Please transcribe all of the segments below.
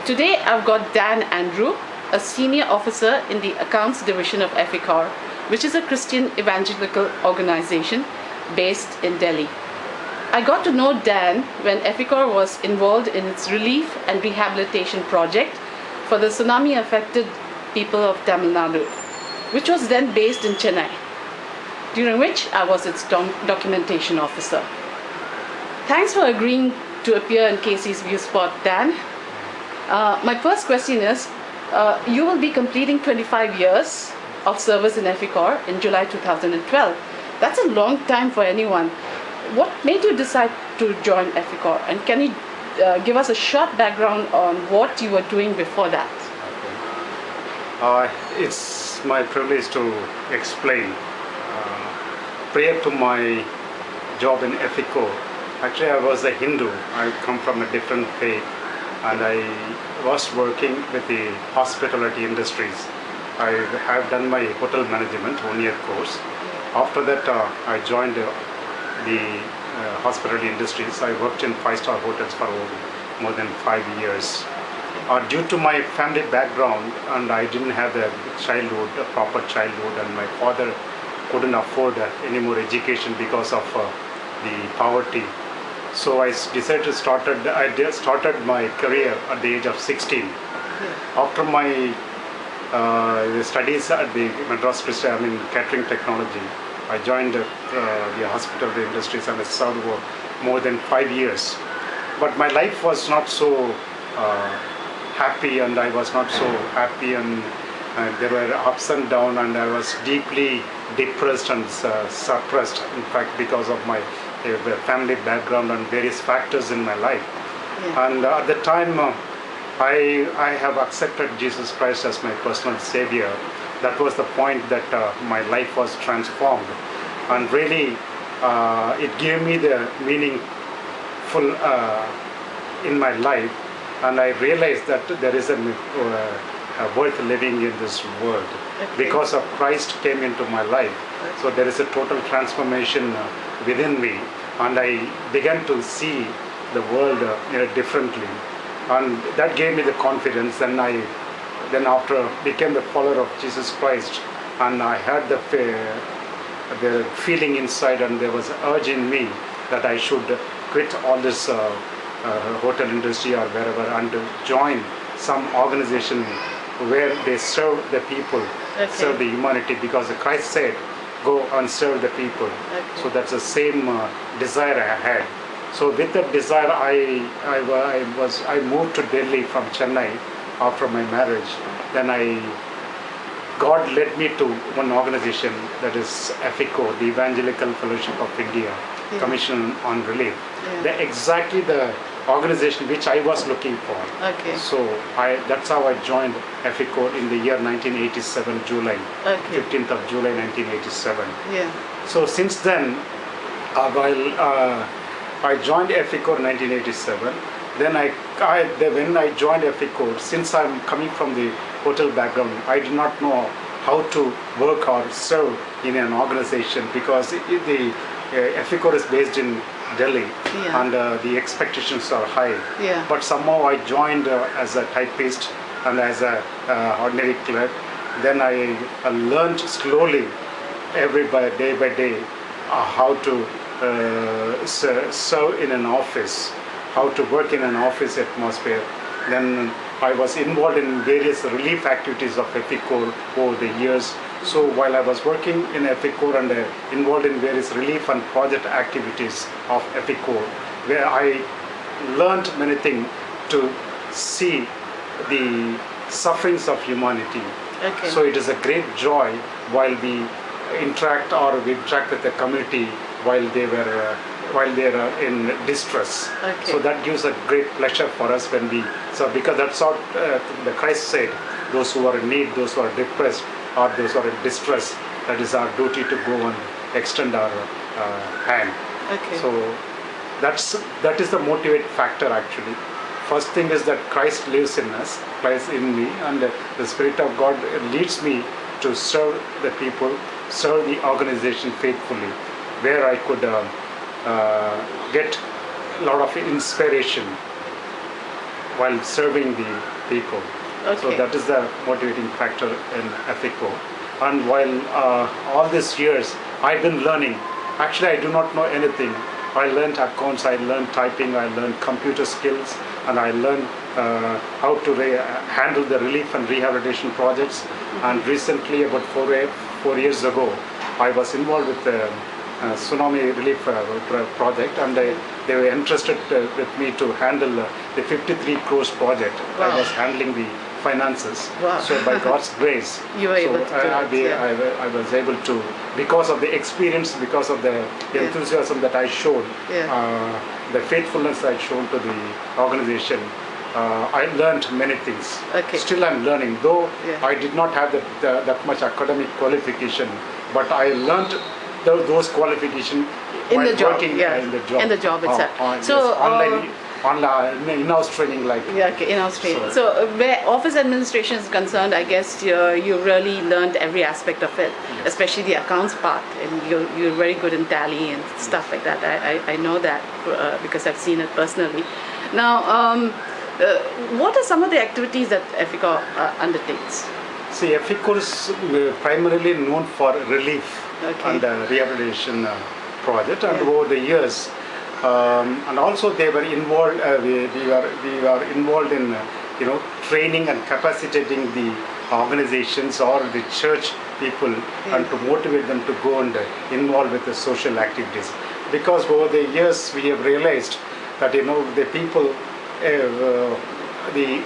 Today I've got Dan Andrew, a senior officer in the accounts division of EFICOR, which is a Christian evangelical organization based in Delhi. I got to know Dan when EFICOR was involved in its relief and rehabilitation project for the tsunami affected people of Tamil Nadu, which was then based in Chennai, during which I was its documentation officer. Thanks for agreeing to appear in KayCee's ViewSpot, Dan. My first question is, you will be completing 25 years of service in EFICOR in July 2012. That's a long time for anyone. What made you decide to join EFICOR? And can you give us a short background on what you were doing before that? It's my privilege to explain. Prior to my job in EFICOR, actually I was a Hindu. I come from a different faith, and I was working with the hospitality industries. I have done my hotel management 1-year course. After that, I joined the hospitality industries. I worked in 5-star hotels for more than 5 years. Due to my family background, and I didn't have a proper childhood, and my father couldn't afford any more education because of the poverty. So I decided to started my career at the age of 16. After my studies at the Madras Christian catering technology, I joined the hospitality industries and I served for more than 5 years. But my life was not so happy, and I was not so happy, and there were ups and downs, and I was deeply depressed and suppressed, in fact, because of my family background and various factors in my life. And at the time, I have accepted Jesus Christ as my personal Savior. That was the point that my life was transformed, and really it gave me the meaningful in my life, and I realized that there is a worth living in this world because of Christ came into my life. So there is a total transformation within me, and I began to see the world differently, and that gave me the confidence. Then after became a follower of Jesus Christ, and I had the feeling inside, and there was an urge in me that I should quit all this hotel industry or wherever and join some organization where they serve the people, serve the humanity, because Christ said, go and serve the people. So that's the same desire I had. So with that desire, I moved to Delhi from Chennai after my marriage. Then God led me to one organization, that is EFICOR, the Evangelical Fellowship of India, Commission on Relief. Exactly the organization which I was looking for. So that's how I joined EFICOR in the year 1987, July, 15th of July 1987. So since then, while I joined EFICOR 1987, then when I joined EFICOR, since I'm coming from the hotel background, I did not know how to work or serve in an organization, because the EFICOR is based in Delhi, and the expectations are high. But somehow I joined as a typist and as a ordinary clerk. Then I learned slowly, day by day, how to serve in an office, how to work in an office atmosphere. Then I was involved in various relief activities of EFICOR over the years. So while I was working in EFICOR and involved in various relief and project activities of EFICOR, where I learned many things to see the sufferings of humanity. So it is a great joy while we interact with the community while they are in distress. So that gives a great pleasure for us when we because that's what the Christ said, those who are in need, those who are depressed, or those who are in distress, that is our duty to go and extend our hand. So that is the motivate factor actually. First thing is that Christ lives in us, Christ in me, and the Spirit of God leads me to serve the people, serve the organization faithfully, where I could get a lot of inspiration while serving the people. Okay. So that is the motivating factor in EFICOR. And while all these years I've been learning, actually I do not know anything. I learned accounts, I learned typing, I learned computer skills, and I learned how to handle the relief and rehabilitation projects. And recently, about four years ago, I was involved with the tsunami relief project, and they were interested with me to handle the 53 crores project. Wow. I was handling the finances. Wow. So by God's grace, You were able to do it, I was able to, because of the experience, because of the enthusiasm that I showed, the faithfulness I showed to the organization, I learned many things. Okay. Still I'm learning, though Yeah. I did not have that much academic qualification, but I learned those qualifications In while the job, working yeah. in the job. In the job itself. So online in-house training like. Yeah, okay, in Australia. So where office administration is concerned, I guess you really learned every aspect of it, especially the accounts part, and you're very good in tally and stuff like that. I know that because I've seen it personally. Now, what are some of the activities that EFICOR undertakes? See, EFICOR is primarily known for relief and rehabilitation project, and over the years, and also they were involved. We are involved in training and capacitating the organizations or the church people, and to motivate them to go and involve with the social activities. Because over the years we have realized that the people,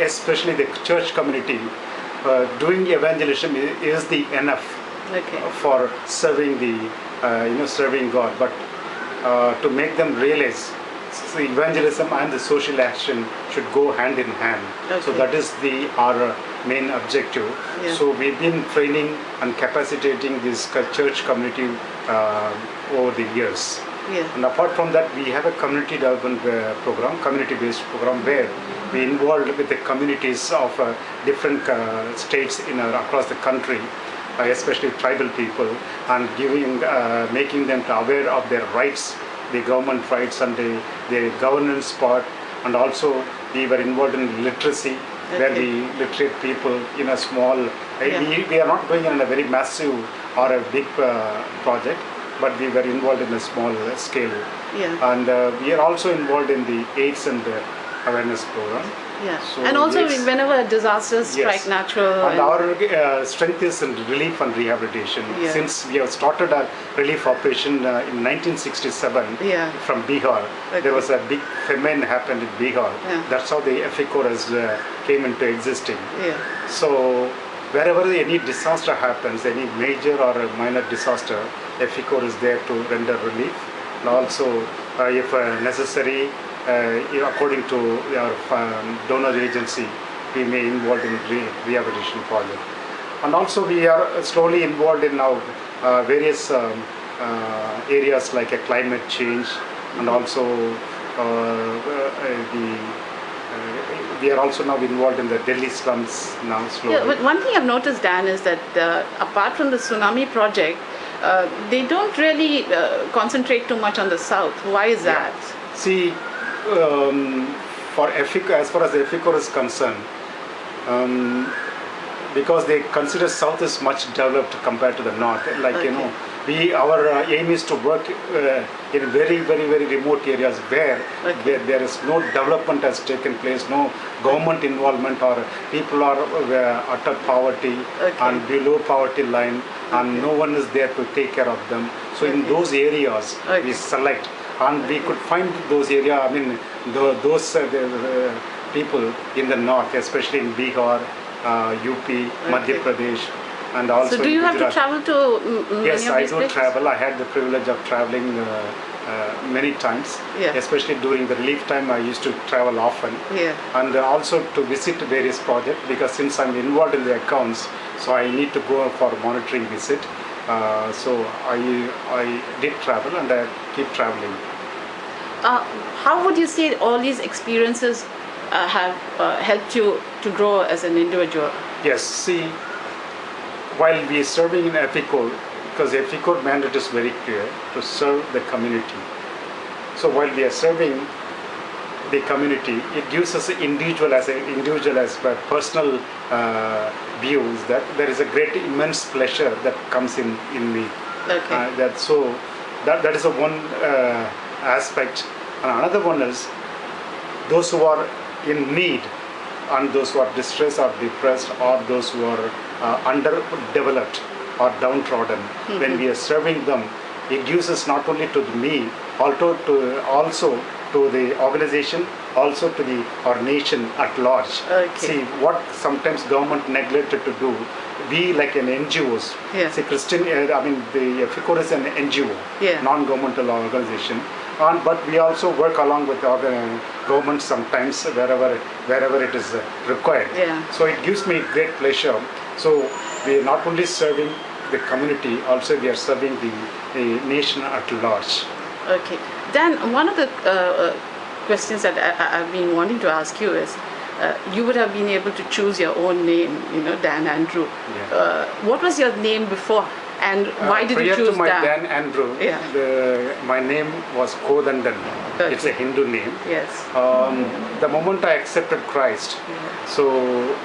especially the church community, doing evangelism is the enough for serving serving God, but to make them realize the evangelism and the social action should go hand in hand. So that is our main objective. So we've been training and capacitating this church community over the years. And apart from that, we have a community development program, community-based program, where we involved with the communities of different states across the country, especially tribal people, and making them aware of their rights, the government rights and the governance part. And also we were involved in literacy, where we literate people in a small, we are not going in a very massive or a big project, but we were involved in a small scale. And we are also involved in the AIDS and awareness program. So and also whenever disasters strike natural. And our strength is in relief and rehabilitation. Since we have started our relief operation in 1967 from Bihar, there was a big famine happened in Bihar. That's how the EFICOR came into existing. So wherever any disaster happens, any major or a minor disaster, EFICOR is there to render relief. And also, if necessary, according to our donor agency, we may involved in rehabilitation project. And also we are slowly involved in now various areas like a climate change, and also we are also now involved in the Delhi slums now slowly. But one thing I've noticed, Dan, is that apart from the tsunami project, they don't really concentrate too much on the south. Why is that? See, for EFICOR, as far as EFICOR is concerned, because they consider south is much developed compared to the north. Like our aim is to work in very remote areas where there is no development has taken place, no government involvement, or people are utter poverty and below poverty line, and no one is there to take care of them. So in those areas we select, and we could find those areas. I mean, those people in the north, especially in Bihar, UP, Madhya Pradesh, and also. So do you have to travel to many Yes, of I these do places? travel. I had the privilege of traveling many times, especially during the relief time. I used to travel often, and also to visit various projects, because since I'm involved in the accounts, so I need to go for monitoring visit. So I did travel, and I keep traveling. How would you say all these experiences have helped you to grow as an individual? Yes, see, while we are serving in EFICOR, because EFICOR mandate is very clear to serve the community. So while we are serving, the community. It gives us individual as personal views that there is a great immense pleasure that comes in me. Okay. That is a one aspect. And another one is those who are in need, and those who are distressed or depressed, or those who are underdeveloped or downtrodden. When we are serving them, it gives us not only to me, also to the organization, also to our nation at large. Okay. See, what sometimes government neglected to do, we like an NGOs. Yeah. See, the EFICOR is an NGO, Yeah. non-governmental organization. But we also work along with the government sometimes wherever it is required. Yeah. So it gives me great pleasure. So we are not only serving the community, also we are serving the nation at large. Okay. Dan, one of the questions that I've been wanting to ask you is, you would have been able to choose your own name, Dan Andrew. Yeah. What was your name before, and why did you choose prior to my Dan? Dan Andrew, Yeah. my name was Kodandan. Okay. It's a Hindu name. Yes. The moment I accepted Christ, so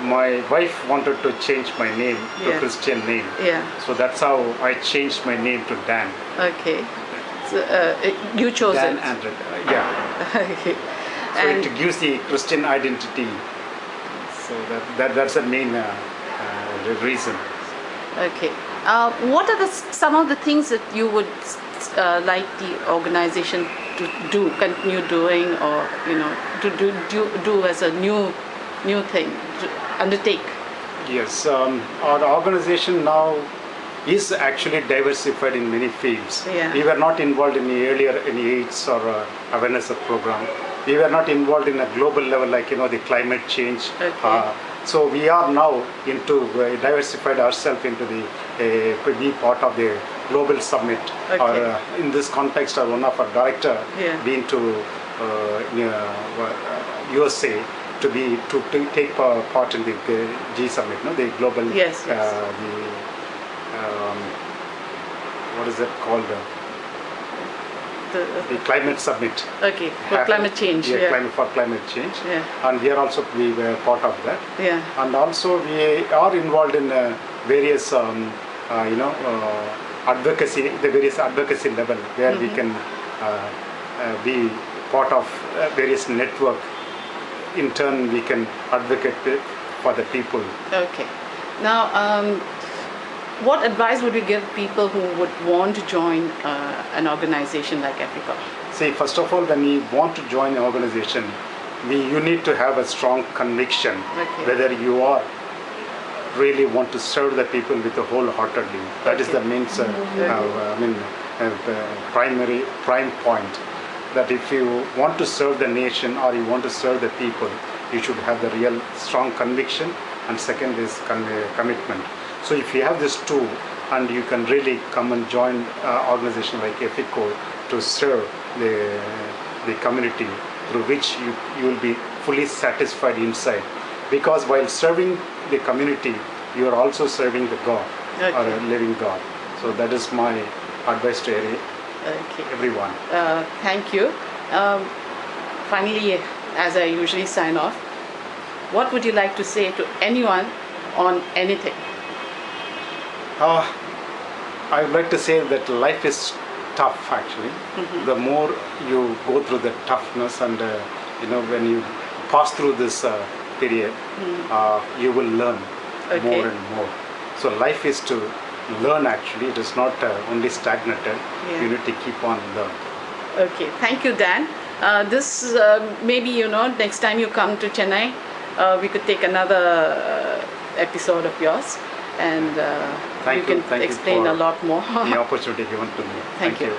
my wife wanted to change my name to Yeah. Christian name. Yeah. So that's how I changed my name to Dan. Okay. So, you chose Dan it. Andrew. Yeah. Okay. So And it gives the Christian identity. So that's the main reason. okay. What are some of the things that you would like the organization to continue doing, or to do as a new thing, to undertake? Yes, our organization now is actually diversified in many fields. Yeah. We were not involved in the earlier in the AIDS or awareness of program. We were not involved in a global level like the climate change. Okay. So we are now into diversified ourselves into the be part of the global summit. Okay. Or in this context, one of our director Yeah. been to USA to take part in the G summit, the global. Yes, yes. What is it called? The climate summit. Okay, for climate change. Yeah, for climate change. Yeah. And we were part of that. Yeah. And also we are involved in various advocacy, the various advocacy level where we can be part of various network. In turn, we can advocate for the people. Okay. Now, what advice would you give people who would want to join an organization like EFICOR? See, first of all, when you want to join an organization, you need to have a strong conviction whether you are really want to serve the people with a wholeheartedly. That is the main, prime point. That if you want to serve the nation or you want to serve the people, you should have the real strong conviction, and second is commitment. So if you have these two, and you can really come and join an organization like EFICOR to serve the community, through which you will be fully satisfied inside. Because while serving the community, you are also serving the God, or a living God. So that is my advice to everyone. Thank you. Finally, as I usually sign off, what would you like to say to anyone on anything? I would like to say that life is tough actually. The more you go through the toughness, and when you pass through this period, you will learn more and more. So life is to learn actually. It is not only stagnated. You need to keep on learning. Okay, thank you, Dan. This maybe next time you come to Chennai, we could take another episode of yours, and you can explain a lot more. The opportunity given to me. Thank you.